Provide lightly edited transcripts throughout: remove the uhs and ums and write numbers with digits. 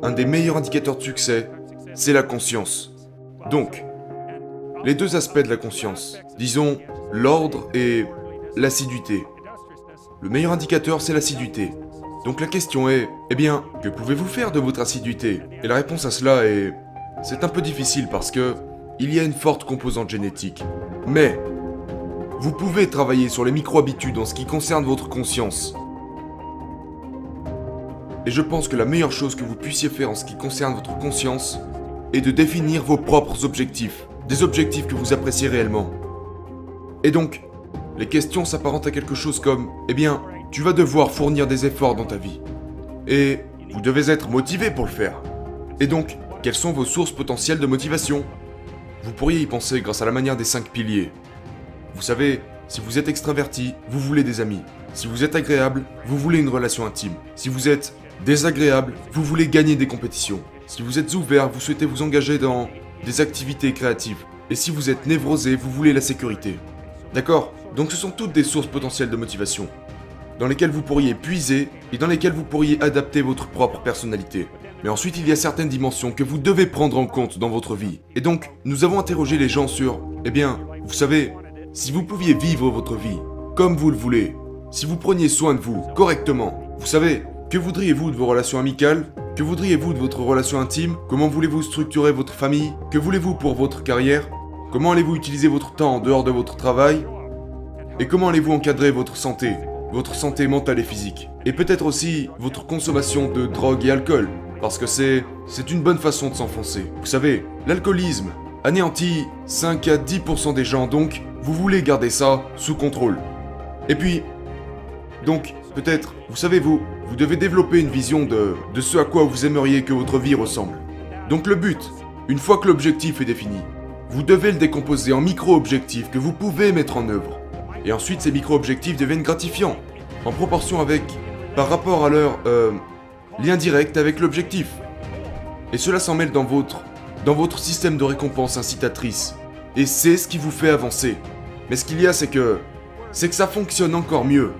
un des meilleurs indicateurs de succès, c'est la conscience. Donc, les deux aspects de la conscience, disons l'ordre et l'assiduité. Le meilleur indicateur, c'est l'assiduité. Donc la question est, eh bien, que pouvez-vous faire de votre assiduité? Et la réponse à cela est... c'est un peu difficile parce que il y a une forte composante génétique. Mais, vous pouvez travailler sur les micro-habitudes en ce qui concerne votre conscience. Et je pense que la meilleure chose que vous puissiez faire en ce qui concerne votre conscience est de définir vos propres objectifs. Des objectifs que vous appréciez réellement. Et donc, les questions s'apparentent à quelque chose comme, eh bien, tu vas devoir fournir des efforts dans ta vie. Et vous devez être motivé pour le faire. Et donc, quelles sont vos sources potentielles de motivation? Vous pourriez y penser grâce à la manière des 5 piliers. Vous savez, si vous êtes extraverti, vous voulez des amis. Si vous êtes agréable, vous voulez une relation intime. Si vous êtes désagréable, vous voulez gagner des compétitions. Si vous êtes ouvert, vous souhaitez vous engager dans des activités créatives. Et si vous êtes névrosé, vous voulez la sécurité. D'accord? Donc ce sont toutes des sources potentielles de motivation, dans lesquelles vous pourriez puiser et dans lesquelles vous pourriez adapter votre propre personnalité. Mais ensuite, il y a certaines dimensions que vous devez prendre en compte dans votre vie. Et donc, nous avons interrogé les gens sur, eh bien, vous savez, si vous pouviez vivre votre vie comme vous le voulez, si vous preniez soin de vous correctement, vous savez, que voudriez-vous de vos relations amicales? Que voudriez-vous de votre relation intime? Comment voulez-vous structurer votre famille? Que voulez-vous pour votre carrière? Comment allez-vous utiliser votre temps en dehors de votre travail? Et comment allez-vous encadrer votre santé mentale et physique? Et peut-être aussi votre consommation de drogue et alcool, parce que c'est une bonne façon de s'enfoncer. Vous savez, l'alcoolisme anéantit 5 à 10% des gens, donc vous voulez garder ça sous contrôle. Et puis, donc, peut-être, vous savez vous devez développer une vision de ce à quoi vous aimeriez que votre vie ressemble. Donc le but, une fois que l'objectif est défini, vous devez le décomposer en micro-objectifs que vous pouvez mettre en œuvre. Et ensuite, ces micro-objectifs deviennent gratifiants, en proportion par rapport à leur lien direct avec l'objectif. Et cela s'en mêle dans votre système de récompense incitatrice. Et c'est ce qui vous fait avancer. Mais ce qu'il y a, c'est que ça fonctionne encore mieux.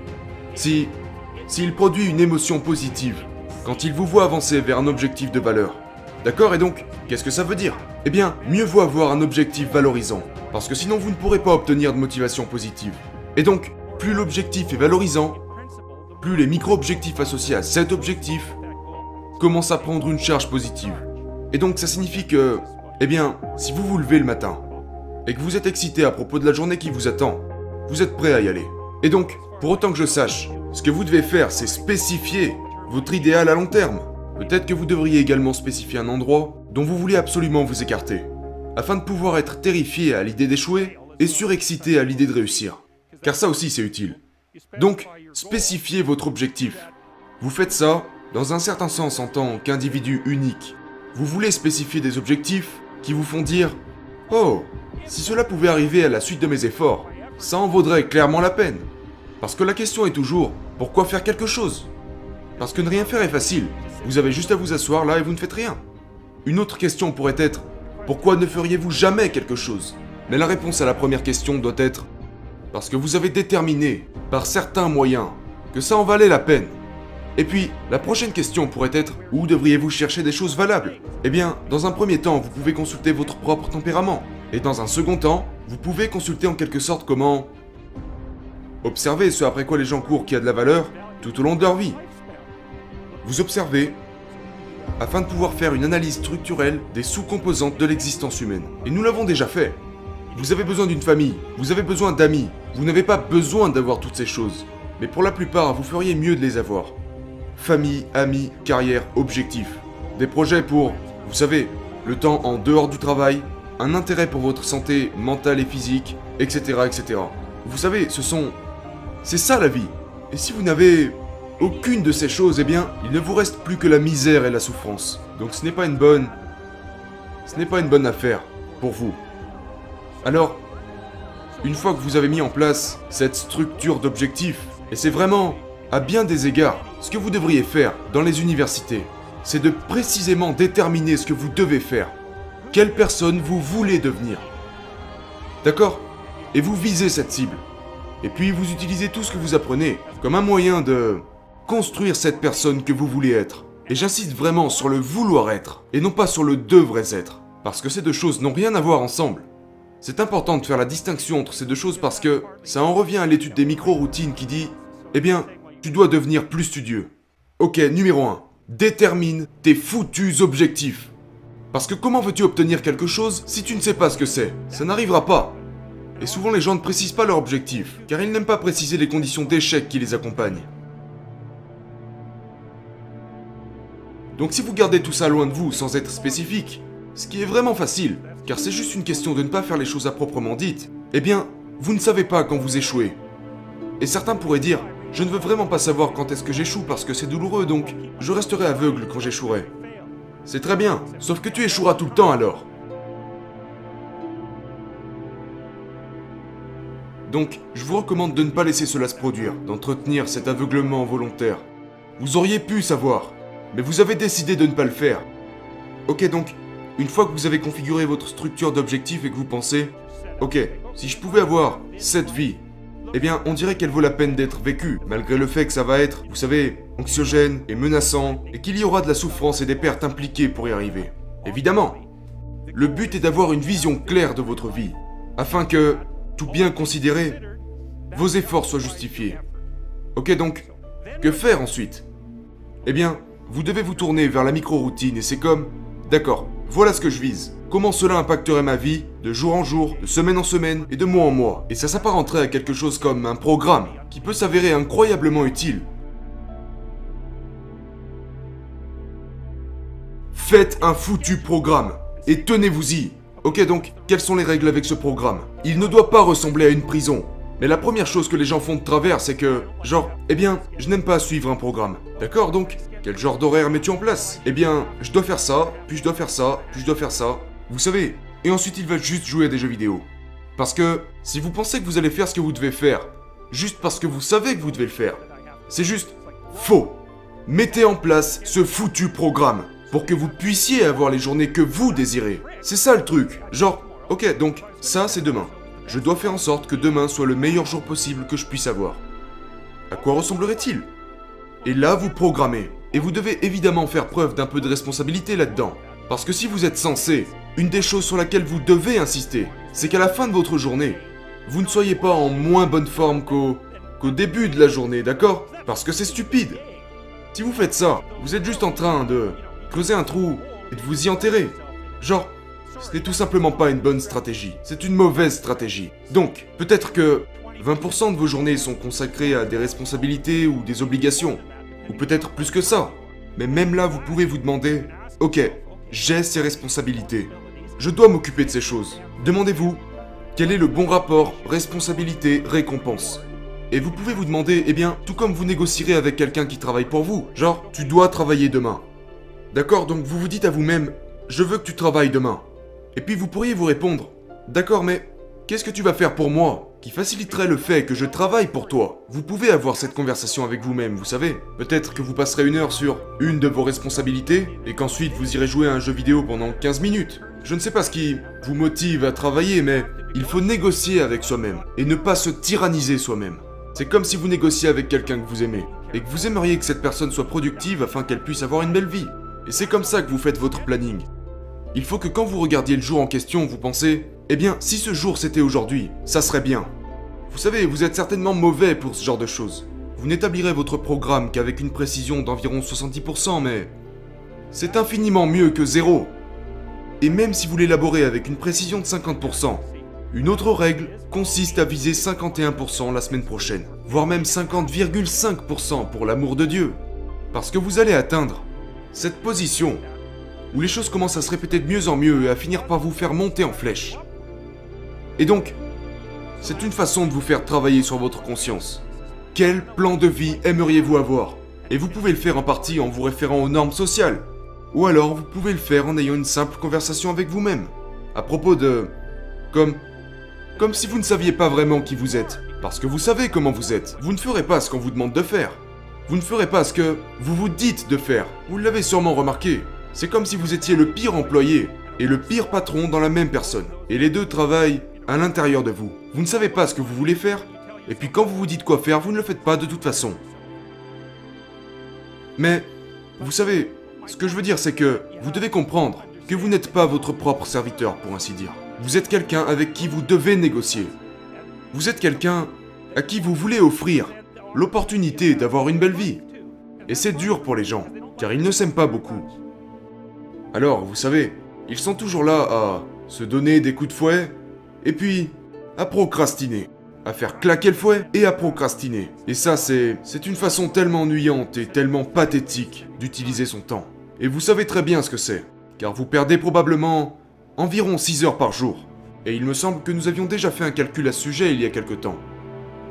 S'il produit une émotion positive, quand il vous voit avancer vers un objectif de valeur. D'accord? Et donc, qu'est-ce que ça veut dire? Eh bien, mieux vaut avoir un objectif valorisant, parce que sinon vous ne pourrez pas obtenir de motivation positive. Et donc, plus l'objectif est valorisant, plus les micro-objectifs associés à cet objectif commencent à prendre une charge positive. Et donc ça signifie que, eh bien, si vous vous levez le matin, et que vous êtes excité à propos de la journée qui vous attend, vous êtes prêt à y aller. Et donc, pour autant que je sache, ce que vous devez faire, c'est spécifier votre idéal à long terme. Peut-être que vous devriez également spécifier un endroit dont vous voulez absolument vous écarter, afin de pouvoir être terrifié à l'idée d'échouer et surexcité à l'idée de réussir. Car ça aussi c'est utile. Donc, spécifiez votre objectif. Vous faites ça, dans un certain sens en tant qu'individu unique. Vous voulez spécifier des objectifs qui vous font dire « Oh, si cela pouvait arriver à la suite de mes efforts, ça en vaudrait clairement la peine. » Parce que la question est toujours « Pourquoi faire quelque chose ?» Parce que ne rien faire est facile. Vous avez juste à vous asseoir là et vous ne faites rien. Une autre question pourrait être « Pourquoi ne feriez-vous jamais quelque chose ?» Mais la réponse à la première question doit être « Parce que vous avez déterminé, par certains moyens, que ça en valait la peine. » Et puis, la prochaine question pourrait être « Où devriez-vous chercher des choses valables ?» Eh bien, dans un premier temps, vous pouvez consulter votre propre tempérament. Et dans un second temps, vous pouvez consulter en quelque sorte comment observer ce après quoi les gens courent qui a de la valeur tout au long de leur vie. Vous observez afin de pouvoir faire une analyse structurelle des sous-composantes de l'existence humaine. Et nous l'avons déjà fait. Vous avez besoin d'une famille, vous avez besoin d'amis, vous n'avez pas besoin d'avoir toutes ces choses. Mais pour la plupart, vous feriez mieux de les avoir. Famille, amis, carrière, objectifs. Des projets pour, vous savez, le temps en dehors du travail, un intérêt pour votre santé mentale et physique, etc. etc. Vous savez, c'est ça la vie. Et si vous n'avez aucune de ces choses, eh bien, il ne vous reste plus que la misère et la souffrance. Donc ce n'est pas une bonne affaire pour vous. Alors, une fois que vous avez mis en place cette structure d'objectifs, et c'est vraiment, à bien des égards, ce que vous devriez faire dans les universités, c'est de précisément déterminer ce que vous devez faire. Quelle personne vous voulez devenir. D'accord? Et vous visez cette cible. Et puis vous utilisez tout ce que vous apprenez comme un moyen de construire cette personne que vous voulez être. Et j'insiste vraiment sur le vouloir être, et non pas sur le devrais être. Parce que ces deux choses n'ont rien à voir ensemble. C'est important de faire la distinction entre ces deux choses parce que ça en revient à l'étude des micro-routines qui dit « Eh bien, tu dois devenir plus studieux. » Ok, numéro 1. Détermine tes foutus objectifs. Parce que comment veux-tu obtenir quelque chose si tu ne sais pas ce que c'est? Ça n'arrivera pas. Et souvent les gens ne précisent pas leur objectif, car ils n'aiment pas préciser les conditions d'échec qui les accompagnent. Donc si vous gardez tout ça loin de vous sans être spécifique, ce qui est vraiment facile, car c'est juste une question de ne pas faire les choses à proprement dites, eh bien, vous ne savez pas quand vous échouez. Et certains pourraient dire, je ne veux vraiment pas savoir quand est-ce que j'échoue parce que c'est douloureux, donc je resterai aveugle quand j'échouerai. C'est très bien, sauf que tu échoueras tout le temps alors. Donc, je vous recommande de ne pas laisser cela se produire, d'entretenir cet aveuglement volontaire. Vous auriez pu savoir, mais vous avez décidé de ne pas le faire. Ok, donc, une fois que vous avez configuré votre structure d'objectifs et que vous pensez, ok, si je pouvais avoir cette vie, eh bien, on dirait qu'elle vaut la peine d'être vécue, malgré le fait que ça va être, vous savez, anxiogène et menaçant, et qu'il y aura de la souffrance et des pertes impliquées pour y arriver. Évidemment, le but est d'avoir une vision claire de votre vie, afin que, tout bien considéré, vos efforts soient justifiés. Ok donc, que faire ensuite? Eh bien, vous devez vous tourner vers la micro-routine et c'est comme, d'accord, voilà ce que je vise. Comment cela impacterait ma vie, de jour en jour, de semaine en semaine et de mois en mois. Et ça s'apparenterait à quelque chose comme un programme, qui peut s'avérer incroyablement utile. Faites un foutu programme, et tenez-vous-y. Ok donc, quelles sont les règles avec ce programme? Il ne doit pas ressembler à une prison. Mais la première chose que les gens font de travers, c'est que, genre, eh bien, je n'aime pas suivre un programme. D'accord donc? Quel genre d'horaire mets-tu en place? Eh bien, je dois faire ça, puis je dois faire ça, puis je dois faire ça. Vous savez, et ensuite ils veulent juste jouer à des jeux vidéo. Parce que, si vous pensez que vous allez faire ce que vous devez faire, juste parce que vous savez que vous devez le faire, c'est juste faux. Mettez en place ce foutu programme, pour que vous puissiez avoir les journées que vous désirez. C'est ça le truc. Genre, ok, donc, ça c'est demain. Je dois faire en sorte que demain soit le meilleur jour possible que je puisse avoir. À quoi ressemblerait-il? Et là, vous programmez. Et vous devez évidemment faire preuve d'un peu de responsabilité là-dedans. Parce que si vous êtes censé, une des choses sur laquelle vous devez insister, c'est qu'à la fin de votre journée, vous ne soyez pas en moins bonne forme qu'au début de la journée, d'accord? Parce que c'est stupide. Si vous faites ça, vous êtes juste en train de creuser un trou et de vous y enterrer. Genre, ce n'est tout simplement pas une bonne stratégie, c'est une mauvaise stratégie. Donc, peut-être que 20% de vos journées sont consacrées à des responsabilités ou des obligations. Ou peut-être plus que ça. Mais même là, vous pouvez vous demander, ok, j'ai ces responsabilités. Je dois m'occuper de ces choses. Demandez-vous, quel est le bon rapport responsabilité-récompense? Et vous pouvez vous demander, eh bien, tout comme vous négocierez avec quelqu'un qui travaille pour vous, genre, tu dois travailler demain. D'accord, donc vous vous dites à vous-même, je veux que tu travailles demain. Et puis vous pourriez vous répondre, d'accord, mais qu'est-ce que tu vas faire pour moi qui faciliterait le fait que je travaille pour toi? Vous pouvez avoir cette conversation avec vous-même, vous savez. Peut-être que vous passerez une heure sur une de vos responsabilités et qu'ensuite vous irez jouer à un jeu vidéo pendant 15 minutes. Je ne sais pas ce qui vous motive à travailler, mais il faut négocier avec soi-même et ne pas se tyranniser soi-même. C'est comme si vous négociez avec quelqu'un que vous aimez et que vous aimeriez que cette personne soit productive afin qu'elle puisse avoir une belle vie. Et c'est comme ça que vous faites votre planning. Il faut que quand vous regardiez le jour en question, vous pensez, eh bien, si ce jour c'était aujourd'hui, ça serait bien. Vous savez, vous êtes certainement mauvais pour ce genre de choses. Vous n'établirez votre programme qu'avec une précision d'environ 70%, mais c'est infiniment mieux que zéro. Et même si vous l'élaborez avec une précision de 50%, une autre règle consiste à viser 51% la semaine prochaine, voire même 50,5% pour l'amour de Dieu. Parce que vous allez atteindre cette position où les choses commencent à se répéter de mieux en mieux et à finir par vous faire monter en flèche. Et donc, c'est une façon de vous faire travailler sur votre conscience. Quel plan de vie aimeriez-vous avoir? Et vous pouvez le faire en partie en vous référant aux normes sociales. Ou alors vous pouvez le faire en ayant une simple conversation avec vous-même. À propos de... Comme si vous ne saviez pas vraiment qui vous êtes. Parce que vous savez comment vous êtes. Vous ne ferez pas ce qu'on vous demande de faire. Vous ne ferez pas ce que vous vous dites de faire. Vous l'avez sûrement remarqué. C'est comme si vous étiez le pire employé et le pire patron dans la même personne. Et les deux travaillent à l'intérieur de vous. Vous ne savez pas ce que vous voulez faire, et puis quand vous vous dites quoi faire, vous ne le faites pas de toute façon. Mais, vous savez, Ce que je veux dire, c'est que vous devez comprendre que vous n'êtes pas votre propre serviteur, pour ainsi dire. Vous êtes quelqu'un avec qui vous devez négocier. Vous êtes quelqu'un à qui vous voulez offrir l'opportunité d'avoir une belle vie. Et c'est dur pour les gens, car ils ne s'aiment pas beaucoup. Alors, vous savez, ils sont toujours là à se donner des coups de fouet, et puis à procrastiner. À faire claquer le fouet et à procrastiner. Et ça, c'est une façon tellement ennuyante et tellement pathétique d'utiliser son temps. Et vous savez très bien ce que c'est, car vous perdez probablement environ 6 heures par jour. Et il me semble que nous avions déjà fait un calcul à ce sujet il y a quelque temps.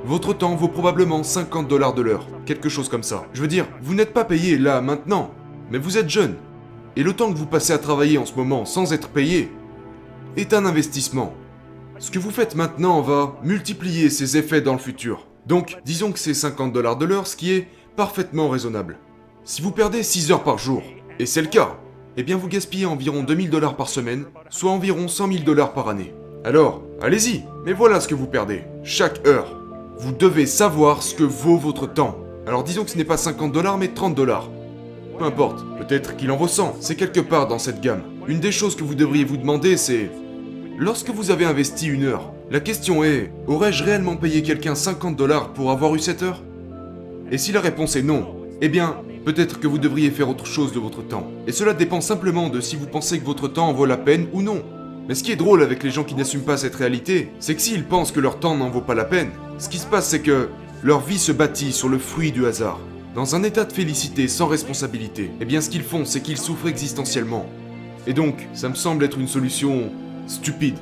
Votre temps vaut probablement 50 $ de l'heure, quelque chose comme ça. Je veux dire, vous n'êtes pas payé là, maintenant, mais vous êtes jeune. Et le temps que vous passez à travailler en ce moment sans être payé est un investissement. Ce que vous faites maintenant va multiplier ses effets dans le futur. Donc, disons que c'est 50 $ de l'heure, ce qui est parfaitement raisonnable. Si vous perdez 6 heures par jour, et c'est le cas, eh bien vous gaspillez environ 2000 $ par semaine, soit environ 100 000 $ par année. Alors, allez-y, mais voilà ce que vous perdez, chaque heure. Vous devez savoir ce que vaut votre temps. Alors disons que ce n'est pas 50 $ mais 30 $. Peu importe, peut-être qu'il en vaut 100, c'est quelque part dans cette gamme. Une des choses que vous devriez vous demander, c'est... Lorsque vous avez investi 1 heure, la question est, aurais-je réellement payé quelqu'un 50 $ pour avoir eu cette heure? Et si la réponse est non, eh bien, peut-être que vous devriez faire autre chose de votre temps. Et cela dépend simplement de si vous pensez que votre temps en vaut la peine ou non. Mais ce qui est drôle avec les gens qui n'assument pas cette réalité, c'est que s'ils pensent que leur temps n'en vaut pas la peine, ce qui se passe c'est que leur vie se bâtit sur le fruit du hasard. Dans un état de félicité sans responsabilité, eh bien ce qu'ils font c'est qu'ils souffrent existentiellement. Et donc, ça me semble être une solution stupide.